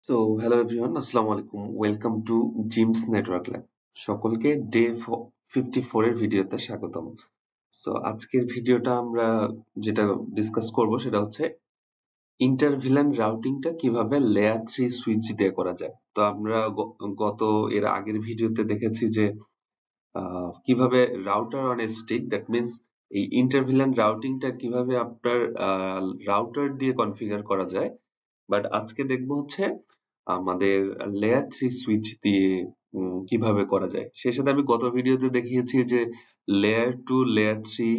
So hello everyone, আসসালামু আলাইকুম। Welcome to gems network lab. সকলকে ডে 54 এর ভিডিওতে স্বাগতম। সো আজকের ভিডিওটা আমরা যেটা ডিসকাস করব সেটা হচ্ছে ইন্টারভিলেন রাউটিংটা কিভাবে লেয়ার 3 সুইচ দিয়ে করা যায়। তো আমরা গত এর আগের ভিডিওতে দেখেছি যে কিভাবে router on a stick, that means এই ইন্টারভিলেন রাউটিংটা কিভাবে আপনার রাউটার দিয়ে কনফিগার করা যায়। বাট আজকে দেখবো হচ্ছে আমাদের লেয়ার 3 সুইচ দিয়ে কিভাবে করা যায়। সেই সাথে আমি গত ভিডিওতে দেখিয়েছি যে লেয়ার 2 লেয়ার 3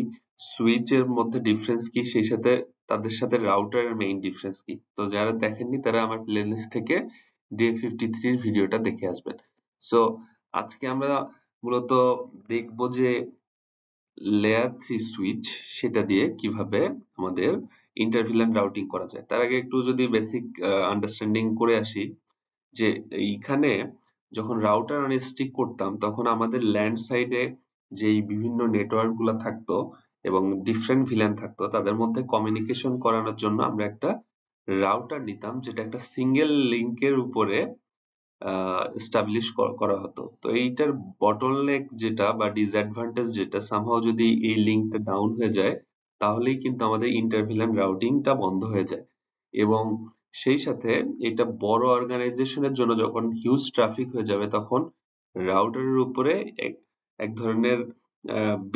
সুইচের মধ্যে ডিফারেন্স কি, সেই সাথে তাদের সাথে রাউটারের মেইন ডিফারেন্স কি। তো যারা দেখেননি তারা আমার প্লেলিস্ট থেকে ডে 53 এর ভিডিওটা দেখে আসবেন। সো আজকে আমরা মূলত দেখবো যে লেয়ার 3 সুইচ সেটা দিয়ে কিভাবে আমাদের ইন্টারভিলেন রাউটিং করা যায়। তার আগে একটু যদি বেসিক আন্ডারস্ট্যান্ডিং করে আসি যে এইখানে যখন রাউটার অন স্টিক করতাম তখন আমাদের ল্যান্ড সাইডে যেই বিভিন্ন নেটওয়ার্ক গুলা থাকতো এবং ডিফারেন্ট ভিল্যান থাকতো তাদের মধ্যে কমিউনিকেশন করানোর জন্য আমরা একটা রাউটার নিতাম, যেটা একটা সিঙ্গেল লিংকের উপরে এস্টাবলিশ করা হতো। তো এইটার বটলনেক যেটা বা ডিসঅ্যাডভান্টেজ যেটা, সামহাও যদি এই লিংকটা ডাউন হয়ে যায় তাহলেই কিন্তু আমাদের ইন্টারভিলেন রাউটিংটা বন্ধ হয়ে যায়। এবং সেই সাথে এটা বড় অর্গানাইজেশনের জন্য যখন হিউজ ট্রাফিক হয়ে যাবে তখন রাউটারের উপরে এক এক ধরনের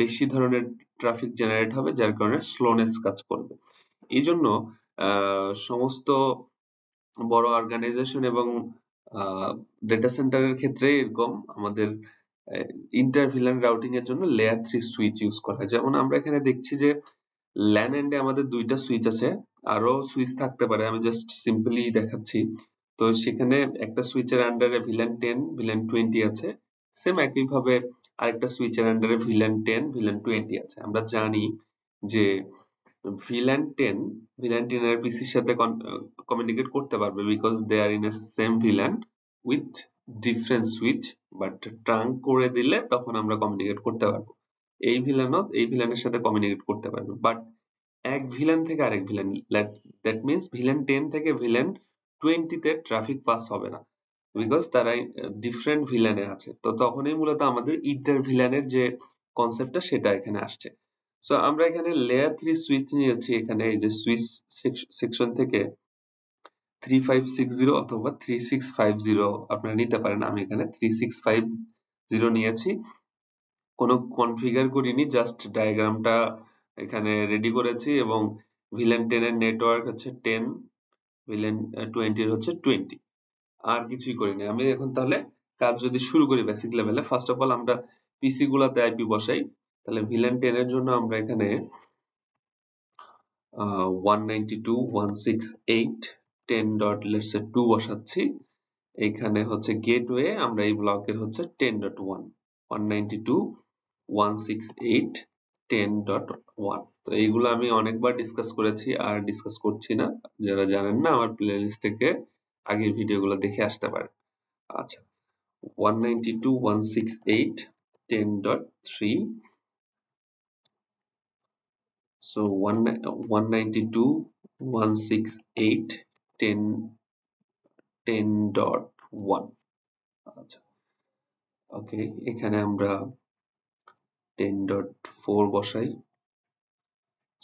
বেশি ধরনের ট্রাফিক জেনারেট হবে, যার কারণে স্লোনেস কাজ করবে। এই জন্য সমস্ত বড় অর্গানাইজেশন এবং ডেটা সেন্টারের ক্ষেত্রে এরকম আমাদের ইন্টারভিলেন রাউটিং এর জন্য লেয়ার 3 সুইচ ইউজ করা হয়। যেমন আমরা এখানে দেখছি যে ল্যান এন্ডে আমাদের দুইটা সুইচ আছে, আরো সুইচ থাকতে পারে, আমি জাস্ট সিম্পলি দেখাচ্ছি। তো সেখানে একটা সুইচের আন্ডারে ভিলেন 10 ভিলেন 20 আছে, সেম একইভাবে আরেকটা সুইচের আন্ডারে ভিলেন 10 ভিলেন 20 আছে। আমরা জানি যে ভিলেন 10 ভিলেন 10 এর পিসির সাথে কমিউনিকেট করতে পারবে because they are in a same VLAN with different switch, but trunk করে দিলে তখন আমরা কমিউনিকেট করতে পারবো। এই ভিলেনও এই ভিলেনের সাথে কমিউনিকেট করতে পারবে, বাট এক ভিলেন থেকে আরেক ভিলেন, দ্যাট মিনস ভিলেন 10 থেকে ভিলেন 20 তে ট্রাফিক পাস হবে না বিকজ তারা ডিফারেন্ট ভিলেনে আছে। তো তখনই মূলত আমাদের ইন্টার ভিলেনের যে কনসেপ্টটা সেটা এখানে আসছে। সো আমরা এখানে লেয়ার 3 সুইচ নিয়েছি। এখানে এই যে সুইচ সেকশন থেকে 3560 অথবা 3650 আপনারা নিতে পারেন। আমি এখানে 3650 নিয়েছি, কোনো কনফিগার করিনি, জাস্ট ডায়াগ্রামটা এখানে রেডি করেছি এবং ভিলেন 10 এর নেটওয়ার্ক হচ্ছে 10, ভিলেন 20 এর হচ্ছে 20, আর কিছুই করিনি আমি। এখন তাহলে কাজ যদি শুরু করি বেসিক লেভেলে, ফার্স্ট অফ অল আমরা পিসি গুলাতে আইপি বসাই। তাহলে ভিলেন 10 এর জন্য আমরা এখানে 192.168.10.2 বসাচ্ছি। এখানে হচ্ছে গেটওয়ে, আমরা এই ব্লকের হচ্ছে 10.1 192.168.10.1। তো এইগুলো আমি অনেকবার ডিসকাস করেছি আর ডিসকাস করছি না। যারা জানেন না আমার প্লেলিস্ট থেকে আগের ভিডিওগুলো দেখে আসতে পারেন। আচ্ছা, 192.168.10.3, so 192.168.10.1। আচ্ছা, ওকে, এখানে আমরা 10.4 বসাই।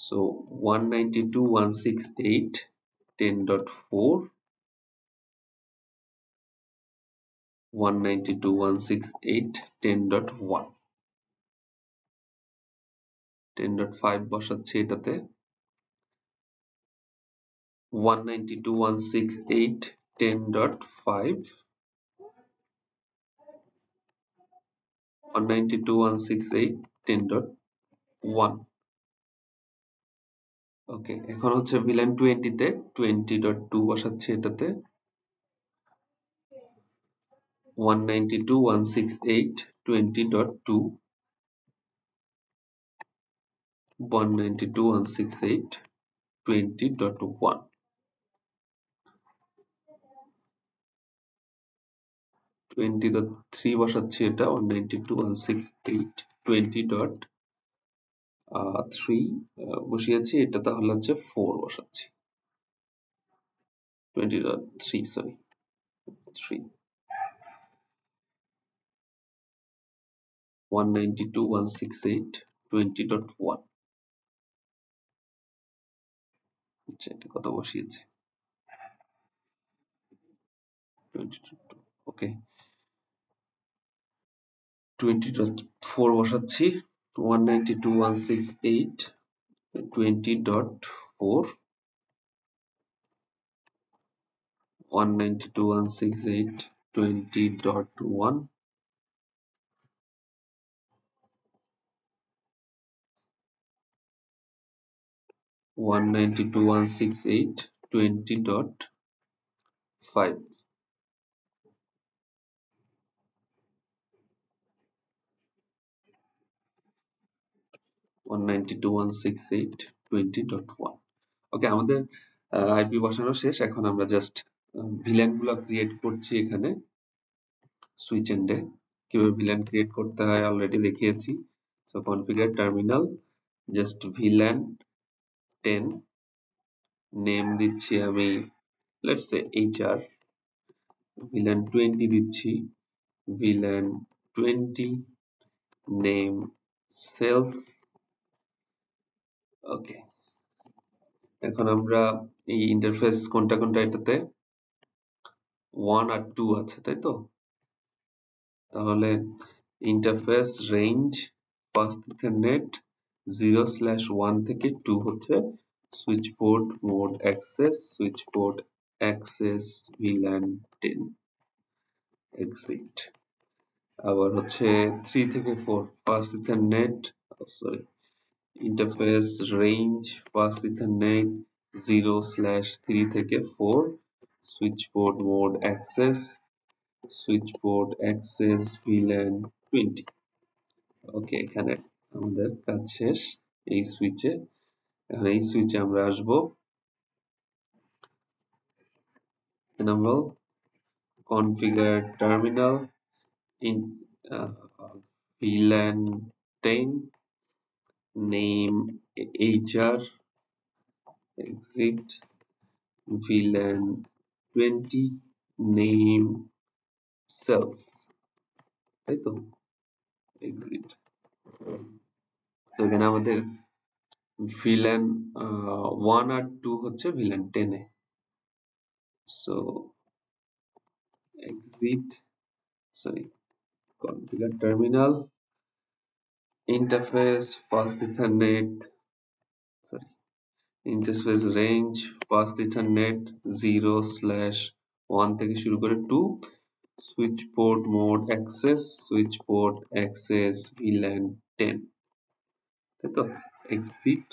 So 192.168.10.4, 192.168.10.1, 10.5 বসাচ্ছি এটাতে, 192.168.10.5, 192.168.10.1। ওকে, এখন হচ্ছে ভিলেন 20 তে 20.2 বসাচ্ছি এটাতে, 192.168.20.2, 192.168.20.1, 20.3 বসাচ্ছি এটা, 192.168.20.3 বসিয়েছি, এটা তাহলে হচ্ছে 4 বসাচ্ছি, 20.3 সরি। 3 192.168.20.1 আচ্ছা এটা কত বসিয়েছে 20.2 ওকে 20.4 বসাচ্ছি 192.168 20.4 192.168 20.1 192.168 20.5 192.168 20.1 ওকে আমাদের আইপি বসানো শেষ এখন আমরা জাস্ট ভিলেন গুলো ক্রিয়েট করছি এখানে সুইচ এন্ডে কিভাবে ভিলেন ক্রিয়েট করতে হয় অলরেডি দেখিয়েছি so configure terminal just villain 10 name দিচ্ছি আমি লেটস সে এইচআর ভিলেন 20 দিচ্ছি ভিলেন 20 নেম সেলস ওকে এখন আমরা এই ইন্টারফেস কোনটা কোনটা এটাতে 1 আর 2 আছে তাই তো তাহলে ইন্টারফেস রেঞ্জ ফার্স্ট ইথারনেট 0/1 থেকে 2 হচ্ছে switch port mode access switch port access VLAN 10 exit আবার হচ্ছে 3 থেকে 4 first ethernet sorry interface range first ethernet 0/3 থেকে 4 switch port mode access switch port access VLAN 20 ওকে এখানে আমাদের কাজ শেষ এই সুইচে এখন এই সুইচে আমরা আসব enable configure terminal in VLAN 10 name HR exit VLAN 20 name self তাই তো exit তো এখানে আমাদের VLAN 1 আর 2 হচ্ছে VLAN 10 এ so exit sorry configure terminal interface fast ethernet sorry interface range fast ethernet 0/1 থেকে শুরু করে 2 switch port mode access switch port access VLAN 10 তাই তো exit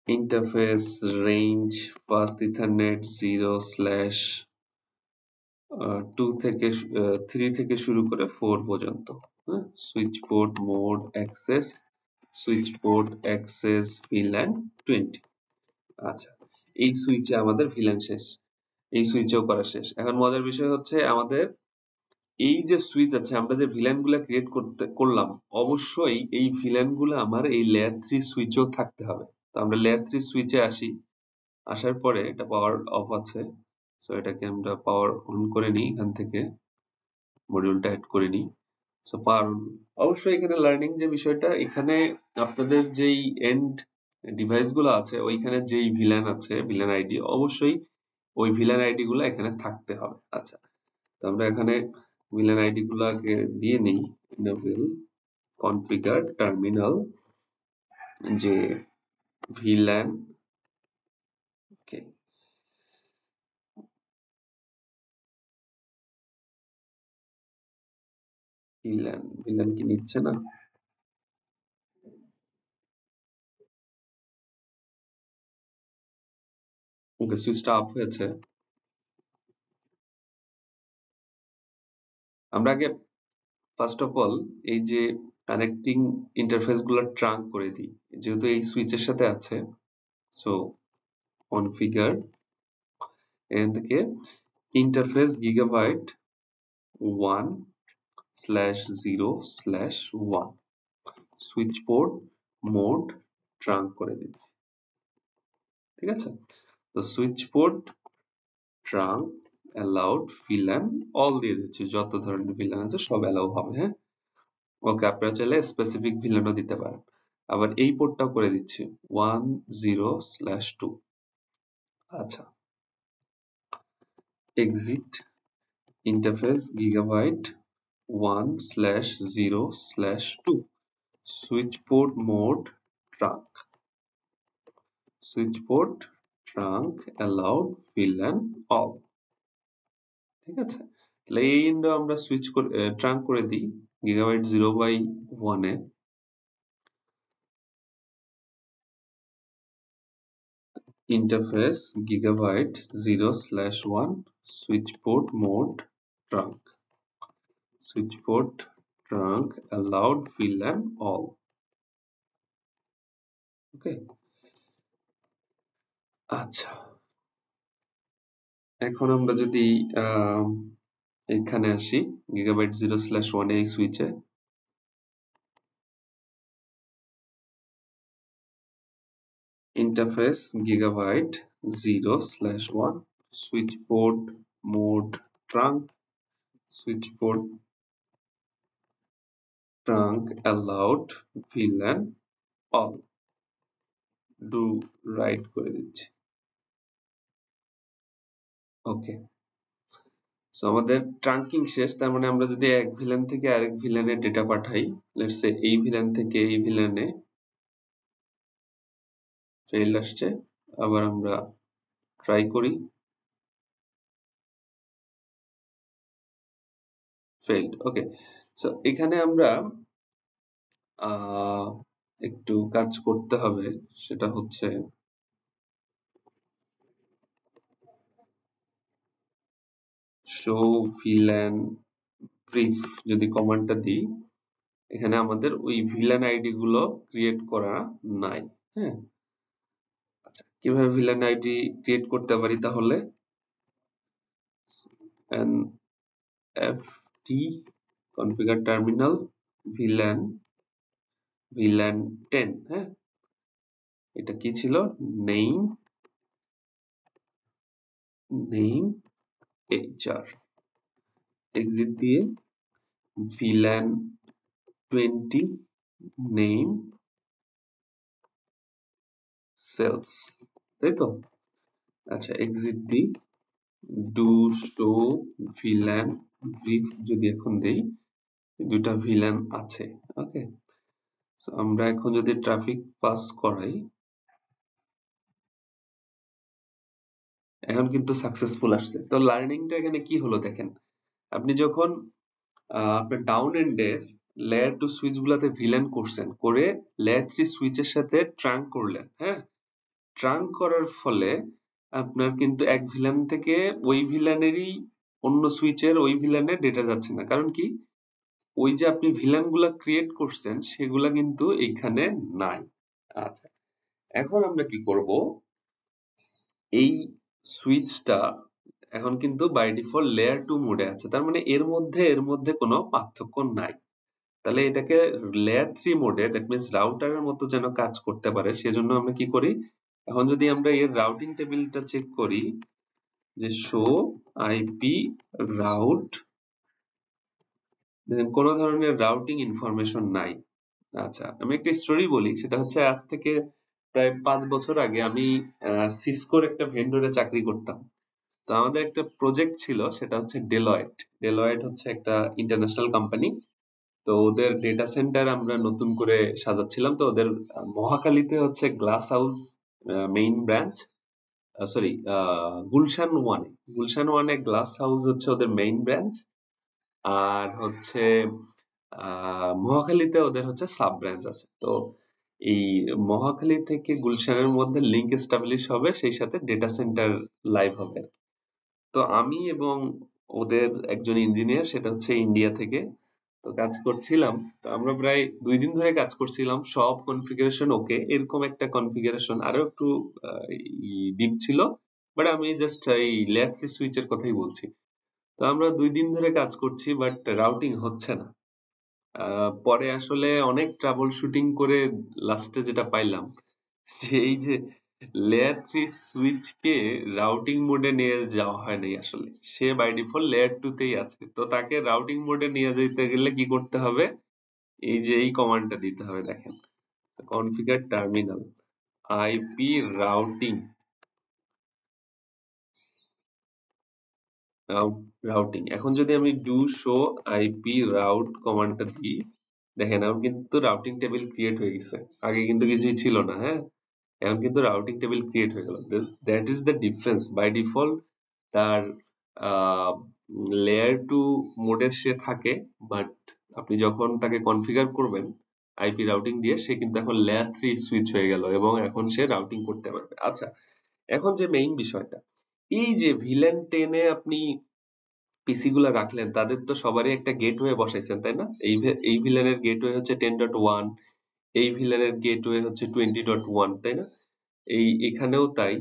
interface range fast ethernet 0/2 থেকে 3 থেকে শুরু করে 4 পর্যন্ত হ্যাঁ switch port mode access switch port access VLAN 20 আচ্ছা এই সুইচে আমাদের VLAN শেষ এই সুইচেও করা শেষ এখন মজার বিষয় হচ্ছে আমাদের এই যে সুইচ আছে আমরা যে ভিলেন গুলা ক্রিয়েট করলাম অবশ্যই এই ভিলেন গুলো আমার এই লেয়ার 3 সুইচেও থাকতে হবে তো আমরা লেয়ার 3 সুইচে আসি আসার পরে এটা পাওয়ার অফ আছে সো এটাকে আমরা পাওয়ার অন করে নিই এখান থেকে মডিউলটা অ্যাড করে নিই সো পাওয়ার অবশ্যই এখানে লার্নিং যে বিষয়টা এখানে আপনাদের যেই এন্ড ডিভাইস গুলো আছে ওইখানে যেই ভিলেন আছে ভিলেন আইডি অবশ্যই ওই ভিলেন আইডি গুলো এখানে থাকতে হবে আচ্ছা তো আমরা এখানে ভিলেন আইডি গুলাকে দিয়ে নিই enable configure terminal যে VLAN ওকে VLAN কি নিচ্ছে না ওকে সুইচটা অফ হয়েছে আমরা আগে ফার্স্ট অফ অল এই যে কানেক্টিং ইন্টারফেস গুলো ট্রাঙ্ক করে দিই যেহেতু এই সুইচের সাথে আছে সো কনফিগার এখান থেকে interface gigabyte 1/0/1 switch port mode trunk করে দিচ্ছি ঠিক আছে তো switch port trunk allowed VLAN all দিয়ে দিচ্ছি, যত ধরনের VLAN আছে সব অ্যালাউ হবে। হ্যাঁ, ওকে, আপনারা চাইলে স্পেসিফিক ভিলেনও দিতে পারেন। আবার এই পোর্টটাও করে দিচ্ছি 10/2। আচ্ছা, exit interface gigabyte 1/0/2 switch port mode trunk, switch port trunk allowed VLAN all. ঠিক আছে, তাহলে এই এন্ডে আমরা সুইচ করে ট্রাঙ্ক করে দিই গিগাবাইট 0/1 এ। Interface gigabyte 0/1 switch port mode trunk, switch port trunk allowed VLAN all. Okay, আচ্ছা, এখন আমরা যদি এখানে আসি গিগাবাইট 0/1 এই সুইচে, interface gigabyte 0/1 switch port mode trunk, switch port trunk allowed VLAN all, do write করে দিচ্ছি। ওকে, সো আমাদের ট্রাঙ্কিং শেষ। তার মানে আমরা যদি এক ভিলেন থেকে আরেক ভিলেনে ডেটা পাঠাই, লেটস সে এই ভিলেন থেকে এই ভিলেনে ফেইল আসছে, আবার আমরা ট্রাই করি, ফেইল্ড। ওকে, সো এখানে আমরা একটু কাজ করতে হবে, সেটা হচ্ছে শো ভিলেন ব্রিফ যদি কমান্ডটা দিই, এখানে আমাদের ওই ভিলেন আইডি গুলো ক্রিয়েট করা নাই। হ্যাঁ, আচ্ছা, কিভাবে ভিলেন আইডি ক্রিয়েট করতে পারি তাহলে, nft configure terminal VLAN 10। হ্যাঁ, এটা কি ছিল, নেম hr, এক্সিট দিয়ে VLAN 20 নেম সেলস, তাই তো? আচ্ছা, এক্সিট দিই, ডু শো VLAN ব্রিফ যদি এখন দেই, দুইটা VLAN আছে। ওকে, সো আমরা এখন যদি ট্রাফিক পাস করাই, এখন কিন্তু সাকসেসফুল আসছে। তো লার্নিংটা এখানে কি হলো দেখেন, আপনি যখন আপনার ডাউন এন্ডের লেয়ার 2 সুইচ গুলাতে ভিলেন করছেন, করে লেয়ার 3 সুইচের সাথে ট্রাঙ্ক করলেন। হ্যাঁ, ট্রাঙ্ক করার ফলে আপনার কিন্তু এক ভিলেন থেকে ওই ভিলেনেরই অন্য সুইচের ওই ভিলেনে ডেটা যাচ্ছে না। কারণ কি, ওই যে আপনি ভিলেন গুলা ক্রিয়েট করছেন সেগুলা কিন্তু এখানে নাই। আচ্ছা, এখন আমরা কি করব, এই সুইচটা এখন কিন্তু বাই ডিফল্ট লেয়ার 2 মোডে আছে, তার মানে এর মধ্যে কোনো পার্থক্য নাই। তাহলে এটাকে লেয়ার 3 মোডে, দ্যাট মিন্স রাউটারের মতো যেন কাজ করতে পারে, সেজন্য আমরা কি করি, এখন যদি আমরা এর রাউটিং টেবিলটা চেক করি, যে শো আইপি রাউট, কোন ধরনের রাউটিং ইনফরমেশন নাই। আচ্ছা, আমি একটা স্টোরি বলি, সেটা হচ্ছে আজ থেকে প্রায় 5 বছর আগে আমি সিসকোর একটা ভেন্ডরে চাকরি করতাম। তো আমাদের একটা প্রজেক্ট ছিল, সেটা হচ্ছে ডেলয়েট। ডেলয়েট হচ্ছে একটা ইন্টারন্যাশনাল কোম্পানি। তো ওদের ডেটা সেন্টার আমরা নতুন করে সাজাচ্ছিলাম। তো ওদের মহাখালীতে হচ্ছে glass house main branch, sorry, Gulshan ওয়ানে গ্লাস হাউস হচ্ছে ওদের মেইন ব্রাঞ্চ, আর হচ্ছে মহাখালীতে ওদের হচ্ছে সাব ব্রাঞ্চ আছে। তো এই মহাখালী থেকে গুলশানের মধ্যে লিংক এস্টাবলিশ হবে, সেই সাথে ডেটা সেন্টার লাইভ হবে। তো আমি এবং ওদের একজন ইঞ্জিনিয়ার, সেটা হচ্ছে ইন্ডিয়া থেকে, তো কাজ করছিলাম। তো আমরা প্রায় 2 দিন ধরে কাজ করছিলাম, সব কনফিগারেশন ওকে। এরকম একটা কনফিগারেশন আরো একটু ডিপ ছিল, বাট আমি জাস্ট এই লেয়ার 3 সুইচের কথাই বলছি। তো আমরা 2 দিন ধরে কাজ করছি, বাট রাউটিং হচ্ছে না। পরে আসলে অনেক ট্রাবল শুটিং করে লাস্টে যেটা পাইলাম, যে এই যে লেয়ার 3 সুইচকে রাউটিং মোডে নিয়ে যাওয়া হয় নাই আসলে, সে বাই ডিফল্ট লেয়ার 2 তেই আছে। তো তাকে রাউটিং মোডে নিয়ে যেতে গেলে কি করতে হবে, এই যে এই কমান্ডটা দিতে হবে। দেখেন, configure terminal IP routing routing. এখন যদি আমি ডু শো আইপি রাউট কমান্ডটা দিই, দেখেন এখন কিন্তু রাউটিং টেবিল ক্রিয়েট হয়ে গেছে, আগে কিন্তু কিছুই ছিল না। হ্যাঁ, এখন কিন্তু রাউটিং টেবিল ক্রিয়েট হয়ে গেল। That is the difference. By default তার লেয়ার টু মোডে সে থাকে, বাট আপনি যখন তাকে কনফিগার করবেন আইপি রাউটিং দিয়ে, সে কিন্তু এখন লেয়ার 3 সুইচ হয়ে গেল এবং এখন সে রাউটিং করতে পারবে। আচ্ছা, এখন যে মেইন বিষয়টা, এই যে ভিলেন 10 এ আপনি পিসি গুলা রাখলেন, তাদের তো সবারই একটা গেটওয়ে বসাইছেন, তাই না? এই ভিলেনের গেটওয়ে হচ্ছে 10.1, এই ভিলেনের গেটওয়ে হচ্ছে 20.1, তাই না? এখানেও তাই।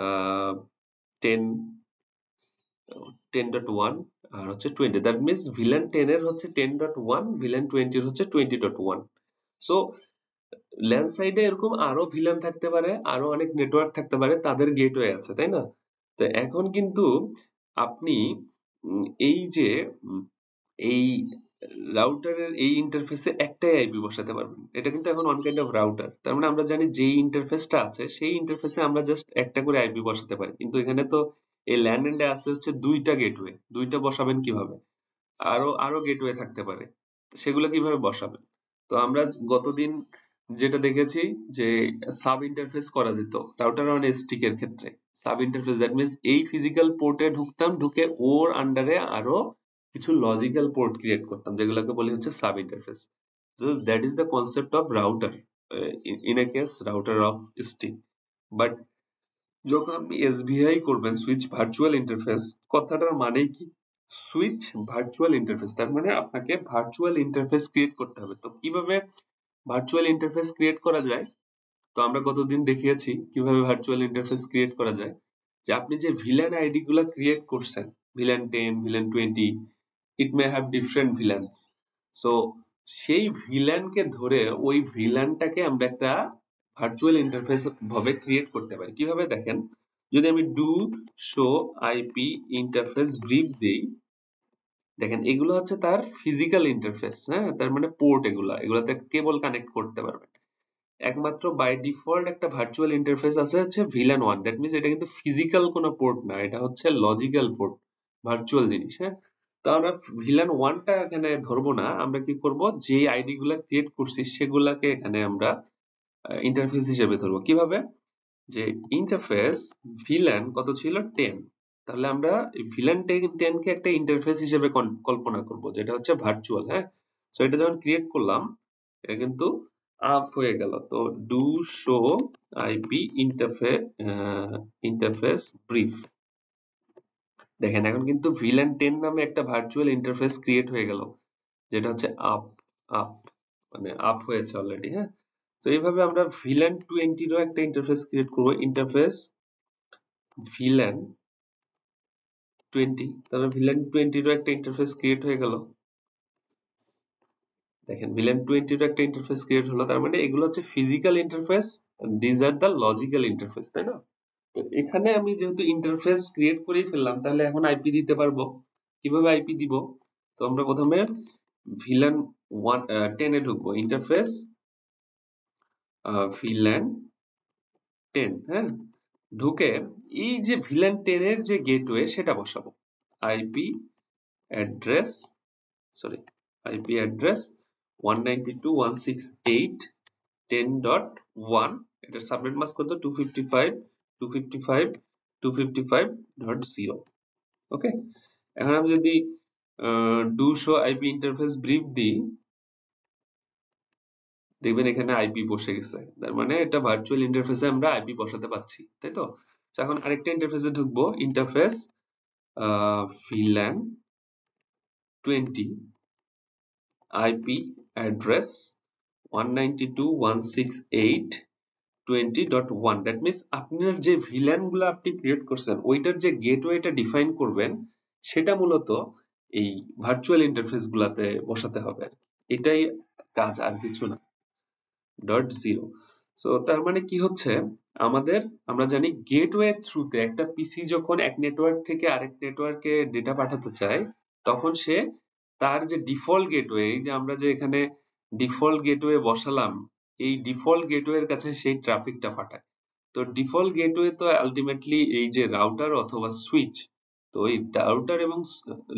আহ 10 10.1 আর হচ্ছে 20, দ্যাট মিনস ভিলেন 10 এর হচ্ছে 10.1, ভিলেন 20 এর হচ্ছে 20.1। সো ল্যান্ড সাইডে এরকম আরো ভিলেন থাকতে পারে, আরো অনেক নেটওয়ার্ক থাকতে পারে, তাদের গেটওয়ে আছে, তাই না? তো এখন কিন্তু আপনি এই যে এই রাউটারের এই ইন্টারফেসে একটাই আইপি বসাতে পারবেন। এটা কিন্তু এখন ওয়ান কাইন্ড অফ রাউটার। তার মানে আমরা জানি যে ইন্টারফেসটা আছে সেই ইন্টারফেসে আমরা জাস্ট একটা করে আইপি বসাতে পারি, কিন্তু এখানে তো এই ল্যান্ড এন্ডে আছে হচ্ছে দুইটা গেটওয়ে। দুইটা বসাবেন কিভাবে? আরো আরো গেটওয়ে থাকতে পারে, সেগুলো কিভাবে বসাবেন? তো আমরা গতদিন যেটা দেখেছি যে সাব ইন্টারফেস করা যেত রাউটার অন এসটিক এর ক্ষেত্রে। সাব ইন্টারফেস দ্যাট মিনস এই ফিজিক্যাল পোর্টে ঢুকতাম, ঢুকে ওর আন্ডারে আরো কিছু লজিক্যাল পোর্ট ক্রিয়েট করতাম, যেগুলোকে বলি হচ্ছে sub interface. That is the concept of router, in a case router of stick. But যখন আপনি এসভিআই করবেন, সুইচ ভার্চুয়াল ইন্টারফেস, কথাটার মানে কি? সুইচ ভার্চুয়াল ইন্টারফেস, তার মানে আপনাকে ভার্চুয়াল ইন্টারফেস ক্রিয়েট করতে হবে। তো কিভাবে ভার্চুয়াল ইন্টারফেস ক্রিয়েট করা যায়? তো আমরা গতদিন দেখিয়েছি কিভাবে ভার্চুয়াল ইন্টারফেস ক্রিয়েট করা যায়। যে আপনি যে ভিলেন আইডি গুলা ক্রিয়েট করছেন, villain 10, villain 20, it may have different villains. So সেই ভিলেনকে ধরে ওই ভিলেনটাকে আমরা একটা ভার্চুয়াল ইন্টারফেস ভাবে ক্রিয়েট করতে পারি। কিভাবে? দেখেন, যদি আমি do show IP interface brief দেই, দেখেন এগুলো হচ্ছে তার ফিজিক্যাল ইন্টারফেস। হ্যাঁ, তার মানে পোর্ট, এগুলাতে কেবল কানেক্ট করতে পারবেন। একমাত্র বাই ডিফল্ট একটা ভার্চুয়াল ইন্টারফেস আছে হচ্ছে ভিলেন 1, দ্যাট মিনস এটা কিন্তু ফিজিক্যাল কোনো পোর্ট না, এটা হচ্ছে লজিক্যাল পোর্ট, ভার্চুয়াল জিনিস। হ্যাঁ, তো আমরা ভিলেন 1টা এখানে ধরবো না, আমরা কি করব, যে আইডি গুলা ক্রিয়েট করছি সেগুলাকে এখানে আমরা ইন্টারফেস হিসেবে ধরবো। কিভাবে? যে ইন্টারফেস ভিলেন কত ছিল, 10, তাহলে আমরা ভিলেন 10 কে একটা ইন্টারফেস হিসেবে কল্পনা করব, যেটা হচ্ছে ভার্চুয়াল। হ্যাঁ, সো এটা যখন ক্রিয়েট করলাম, এটা কিন্তু আপ হয়ে গেল। তো do show IP interface brief, দেখেন এখন কিন্তু ভিলেন 10 নামে একটা ভার্চুয়াল ইন্টারফেস ক্রিয়েট হয়ে গেল, যেটা হচ্ছে আপ আপ মানে আপ হয়েছে অলরেডি। হ্যাঁ, তো এইভাবে আমরা ভিলেন 20 এরও একটা ইন্টারফেস ক্রিয়েট করব, ইন্টারফেস ভিলেন 20, তাহলে ভিলেন 20 এরও একটা ইন্টারফেস ক্রিয়েট হয়ে গেল। দেখেন ভিলেন 20 এরও একটা ইন্টারফেস ক্রিয়েট হলো, তার মানে এগুলো হচ্ছে physical interface, these are the logical interface, তাই না? তো এখানে আমি যেহেতু ইন্টারফেস ক্রিয়েট করেই ফেললাম, তাহলে এখন আইপি দিতে পারবো। কিভাবে আইপি দিব? তো আমরা প্রথমে ভিলেন 10 এ ঢুকবো, ইন্টারফেস ভিলেন 10। হ্যাঁ, ঢুকে এই যে ভিলেন 10 এর যে গেটওয়ে সেটা বসাবো, IP address, sorry, IP address 192.168.10.1, এটার সাবনেট মাস্ক কত, 255.255.255.0। ওকে, এখন আমি যদি do show IP interface brief দিই, দেখবেন এখানে আইপি বসে গেছে, তার মানে এটা ভার্চুয়াল ইন্টারফেসে আমরা আইপি বসাতে পারছি, তাই তো? এখন আরেকটা ইন্টারফেসে ঢুকবো, interface villain 20 IP address 192.168.20.1, that means আপনার যে ভিলেন গুলো আপনি ক্রিয়েট করছেন ওইটার যে গেটওয়েটা ডিফাইন করবেন, সেটা মূলত এই ভার্চুয়াল ইন্টারফেস গুলাতে বসাতে হবে। এটাই কাজ, আর কিছু না। .0, সো তার মানে কি হচ্ছে, আমাদের আমরা জানি গেটওয়ে থ্রুতে একটা পিসি যখন এক নেটওয়ার্ক থেকে আরেক নেটওয়ার্কে ডেটা পাঠাতে চায়, তখন সে তার যে ডিফল্ট গেটওয়ে, এই যে আমরা যে এখানে ডিফল্ট গেটওয়ে বসালাম, এই ডিফল্ট গেটওয়ের কাছে সেই ট্রাফিকটা পাঠায়। তো ডিফল্ট গেটওয়ে তো আলটিমেটলি এই যে রাউটার অথবা সুইচ, তো এই রাউটার এবং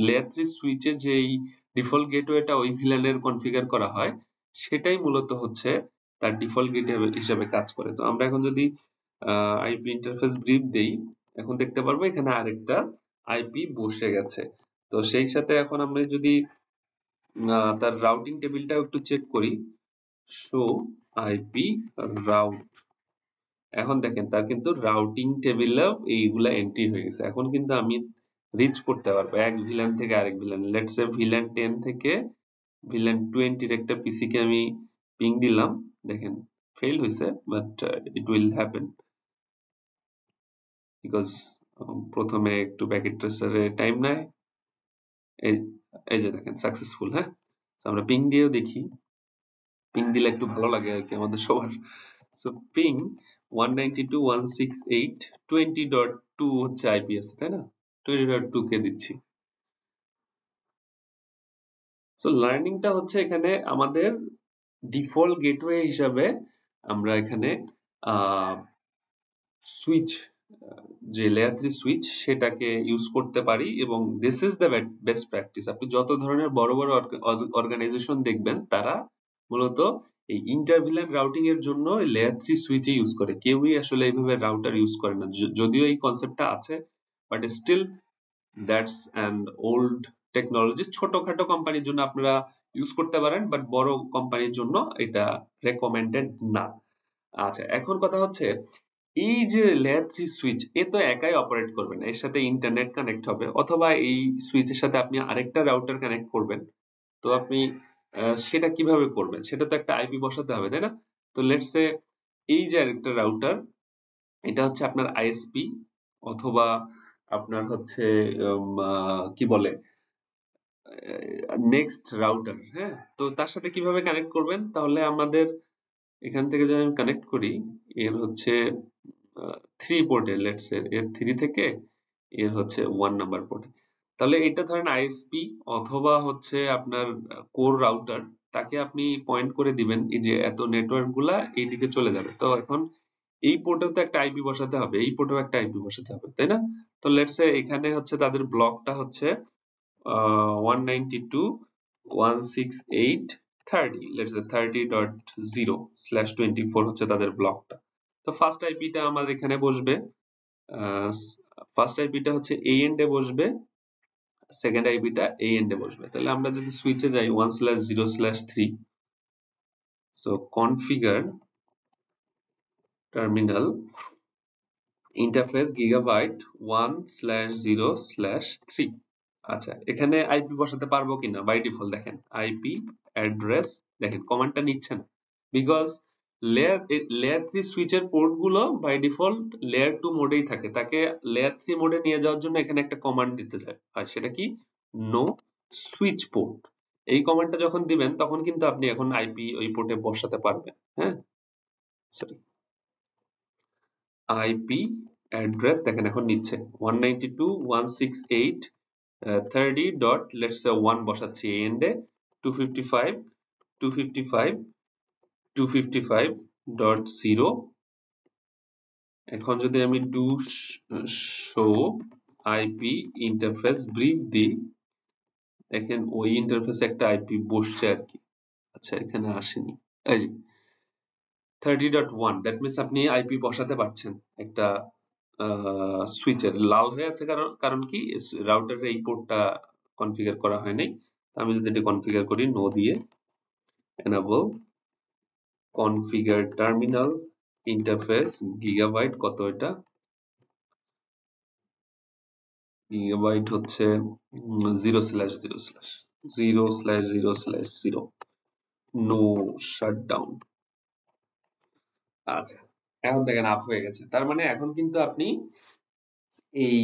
লেয়ার 3 সুইচে যে এই ডিফল্ট গেটওয়েটা ওই ভিলানের কনফিগার করা হয়, সেটাই মূলত হচ্ছে তার ডিফল্ট গেটওয়ে হিসেবে কাজ করে। তো আমরা এখন যদি আইপি ইন্টারফেস ব্রিফ দেই, এখন দেখতে পারবো এখানে আরেকটা আইপি বসে গেছে। তো সেই সাথে এখন আমরা যদি তার রাউটিং টেবিলটা একটু চেক করি, শো আইপি রাউট, এখন দেখেন তার কিন্তু রাউটিং টেবিলেও এইগুলা এন্ট্রি হয়ে গেছে। এখন কিন্তু আমি রিচ করতে পারবো এক ভিলান থেকে আরেক ভিলান। লেটস সে ভিলান 10 থেকে ভিলান 20 এর একটা পিসি কে আমি পিং দিলাম, দেখেন ফেল হয়েছে, but it will happen because প্রথমে একটু প্যাকেট ট্রেসারে টাইম নেয়। এই এই যে দেখেন সাকসেসফুল। হ্যাঁ, তো আমরা পিং দিয়েও দেখি, পিং দিলে একটু ভালো লাগে আর কি আমাদের সবার। সো পিং 192.168.20.2 হচ্ছে আইপি আছে, তাই না? 20.2 কে দিচ্ছি। সো লার্নিংটা হচ্ছে এখানে আমাদের ডিফল্ট গেটওয়ে হিসাবে আমরা এখানে সুইচ, যে লেয়ার 3 সুইচ সেটাকে ইউজ করতে পারি, এবং this is the best practice. আপনি যত ধরনের বড় বড় অর্গানাইজেশন দেখবেন, তারা মূলত এই ইন্টারভিলেন্ট রাউটিং এর জন্য লেয়ার 3 সুইচ ইউজ করে, কেউই আসলে এইভাবে রাউটার ইউজ করে না। যদিও এই কনসেপ্টটা আছে, but still that's an old technology. ছোটখাটো কোম্পানির জন্য আপনারা ইউজ করতে পারেন, বাট বড় কোম্পানির জন্য এটা রেকমেন্ডেড না। আচ্ছা, এখন কথা হচ্ছে এই যে লেয়ার 3 সুইচ, এ তো একাই অপারেট করবে না, এর সাথে ইন্টারনেট কানেক্ট হবে, অথবা এই সুইচের সাথে আপনি আরেকটা রাউটার কানেক্ট করবেন। তো আপনি সেটা কিভাবে করবেন? সেটা তো একটা আইপি বসাতে হবে, তাই না? তো লেটস সে এই যে আরেকটা রাউটার, এটা হচ্ছে আপনার আইএসপি, অথবা আপনার হচ্ছে কি বলে, নেক্সট রাউটার। হ্যাঁ, তো তার সাথে কিভাবে কানেক্ট করবেন? তাহলে আমাদের এখান থেকে যদি আমি কানেক্ট করি, এর হচ্ছে 3 পোর্টে, লেটস সে এর 3 থেকে এর হচ্ছে 1 নাম্বার পোর্টে। তাহলে এটা ধরেন আইএসপি অথবা হচ্ছে আপনার কোর রাউটার, তাকে আপনি পয়েন্ট করে দিবেন এই যে এত নেটওয়ার্ক গুলা এইদিকে চলে যাবে। তো এখন এই পোর্টেও তো একটা আইপি বসাতে হবে, এই পোর্টেও একটা আইপি বসাতে হবে, তাই না? তো লেটস সে এখানে হচ্ছে তাদের ব্লকটা হচ্ছে 192.168.30, লেটস সে 30.0/24 হচ্ছে তাদের ব্লকটা। তো ফার্স্ট আইপিটা আমার এখানে বসবে, ফার্স্ট আইপিটা হচ্ছে এই এন্ডে বসবে, সেকেন্ড আইপিটা এই এন্ডে বসবে। তাহলে আমরা যদি সুইচে যাই 1/0/3, so configure terminal interface gigabyte 1/0/3। আচ্ছা, এখানে আইপি বসাতে পারবো কিনা? বাই ডিফল্ট দেখেন আইপি অ্যাড্রেস, দেখেন কমান্ডটা নিচ্ছে না, বিকজ লেয়ার 3 সুইচের পোর্ট গুলো বাই ডিফল্ট লেয়ার 2 মোডেই থাকে। তাকে লেয়ার 3 মোডে নিয়ে যাওয়ার জন্য এখানে একটা কমান্ড দিতে চায়, আর সেটা কি? No switch port. এই কমান্ডটা যখন দিবেন, তখন কিন্তু আপনি এখন আইপি ওই পোর্টে বসাতে পারবেন। হ্যাঁ, সরি, আইপি অ্যাড্রেস দেখেন এখন নিচ্ছে 192.168.30 ডট লেটস সে 1 বসাচ্ছি এই এন্ডে, 255 255 255.0। এখন যদি আমি do show IP interface brief দিই, দেখেন ওই ইন্টারফেসে একটা আইপি বসছে আর কি। আচ্ছা, এখানে আসেনি, এই যে 30.1, দ্যাট মিনস আপনি আইপি বসাতে পারছেন একটা সুইচের। লাল হয়ে আছে কারণ কারণ কি? রাউটারের এই পোর্টটা কনফিগার করা হয় নাই। আমি যদি এটা কনফিগার করি নো দিয়ে, enable configure terminal interface gigabyte, কত এটা? গিগাবাইট হচ্ছে 0/0/0/0/0 নো শাটডাউন। আচ্ছা, এখন দেখেন আপ হয়ে গেছে। তার মানে এখন কিন্তু আপনি এই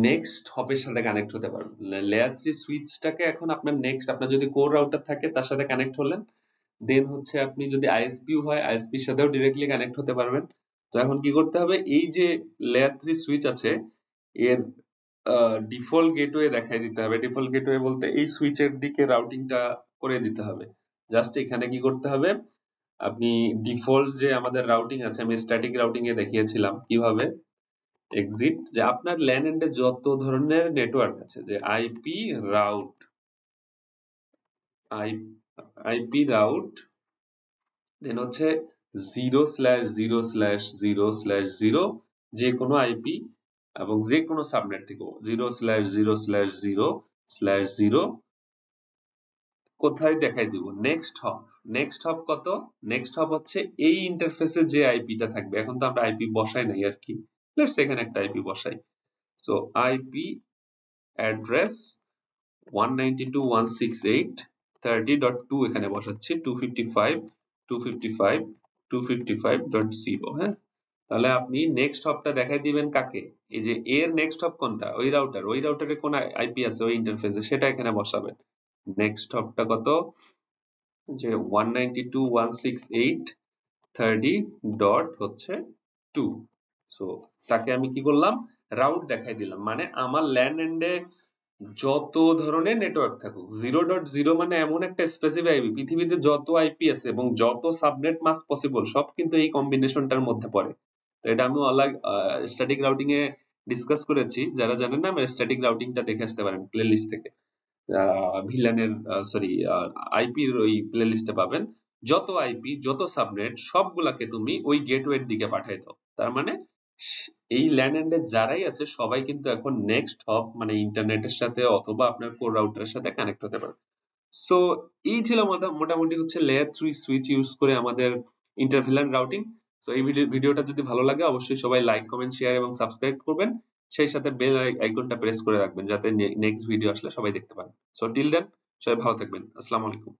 নেক্সট হপের সাথে কানেক্ট হতে পারবেন। লেয়ার 3 সুইচটাকে এখন আপনার নেক্সট, আপনার যদি কোর রাউটার থাকে তার সাথে কানেক্ট হলেন, দেন হচ্ছে আপনি যদি আইএসপি হয় আইএসপির সাথেও ডিরেক্টলি কানেক্ট হতে পারবেন। তো এখন কি করতে হবে, এই যে লেয়ার 3 সুইচ আছে এর ডিফল্ট গেটওয়ে দেখাই দিতে হবে। ডিফল্ট গেটওয়ে বলতে এই সুইচের দিকে রাউটিংটা করে দিতে হবে। জাস্ট এখানে কি করতে হবে, আপনি ডিফল্ট যে আমাদের রাউটিং আছে, আমি স্ট্যাটিক রাউটিং এ দেখিয়েছিলাম কিভাবে এক্সিট, যে আপনার ল্যান এন্ডে যত ধরনের নেটওয়ার্ক আছে, যে আইপি রাউট, আইপি রাউট, দেন হচ্ছে 0/0/0/0 যে কোনো আইপি এবং যে কোনো সাবনেট থেকে 0/0/0/0 কোথায় দেখাই দিব, নেক্সট হপ। নেক্সট হপ কত, নেক্সট হপ হচ্ছে এই ইন্টারফেসে যে আইপিটা থাকবে। এখন তো আমরা আইপি বসাই নাই আর কি, লেটস এখানে একটা আইপি বসাই। সো আইপি অ্যাড্রেস 192.168.30.2 এখানে বসাচ্ছি, 255.255.255.0। হ্যাঁ, তাহলে আপনি নেক্সট হপটা দেখাই দিবেন কাকে, এই যে এর নেক্সট হপ কোনটা, ওই রাউটার, ওই রাউটারে কোন আইপি আছে ওই ইন্টারফেসে সেটা এখানে বসাবেন। নেক্সট হপটা কত, যে 192.168.30.2। সো তাকে আমি কি করলাম, রাউট দেখাই দিলাম, মানে আমার ল্যান্ড এন্ডে যত ধরনের নেটওয়ার্ক থাকুক, 0.0 মানে এমন একটা স্পেসিফিক আইপি, পৃথিবীতে যত আইপি আছে এবং যত সাবনেট মাস্ক পসিবল সব কিন্তু এই কম্বিনেশনটার মধ্যে পড়ে। তো এটা আমি স্ট্যাটিক রাউটিং এ ডিসকাস করেছি, যারা জানেন না আমার স্ট্যাটিক রাউটিংটা দেখে আসতে পারেন প্লেলিস্ট থেকে। ভিলানের সরি আইপির ওই প্লেলিস্টে পাবেন। যত আইপি যত সাবনেট সবগুলাকে তুমি ওই গেটওয়ের দিকে পাঠাই দাও, তার মানে এই ল্যান্ড এন্ডে যারাই আছে সবাই কিন্তু এখন নেক্সট হপ মানে ইন্টারনেটের সাথে অথবা আপনার কোর রাউটারের সাথে কানেক্ট হতে পারে। সো এই ছিল মোটামুটি হচ্ছে লেয়ার 3 সুইচ ইউজ করে আমাদের ইন্টারভিলান রাউটিং। তো এই ভিডিওটা যদি ভালো লাগে অবশ্যই সবাই লাইক কমেন্ট শেয়ার এবং সাবস্ক্রাইব করবেন, সেই সাথে বেল আইকনটা প্রেস করে রাখবেন যাতে নেক্সট ভিডিও আসলে সবাই দেখতে পান। সো টিল দেন সবাই ভালো থাকবেন, আসসালামু আলাইকুম।